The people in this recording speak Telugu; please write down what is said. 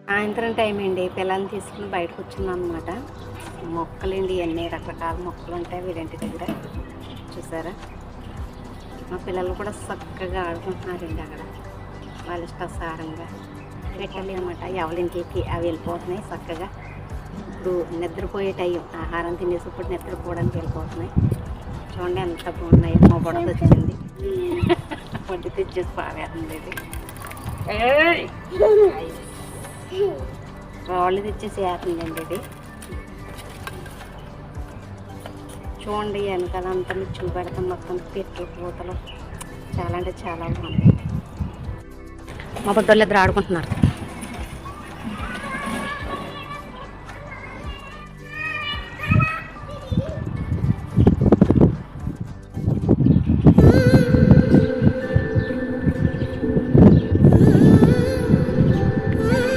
సాయంత్రం టైం అండి, పిల్లల్ని తీసుకుని బయటకు వచ్చింది అనమాట. మొక్కలండి, అన్ని రకరకాల మొక్కలు ఉంటాయి వీరింటి దగ్గర. చూసారా, మా పిల్లలు కూడా చక్కగా ఆడుకుంటున్నారండి అక్కడ. వాళ్ళ ఇష్టాసారంగా పెట్టాలి అనమాట. ఎవరింటికి అవి వెళ్ళిపోతున్నాయి చక్కగా. ఇప్పుడు నిద్రపోయే టైం, ఆహారం తినేసి ఇప్పుడు నిద్రపోవడానికి వెళ్ళిపోతున్నాయి. చూడండి ఎంత బాగున్నాయి. మా బుడత వచ్చింది, వడ్డీ తెచ్చేసి పావేస్తుంది. రాళ్ళు తెచ్చేసి వేస్తుందండి ఇది. చూడండి వెనకాల అంతా మీకు చూపెడతాం. మొత్తం పెట్లు పూతలు చాలా అంటే చాలా బాగుంది. మా బుడ్డోళ్ళు ఇద్దరు ఆడుకుంటున్నారు.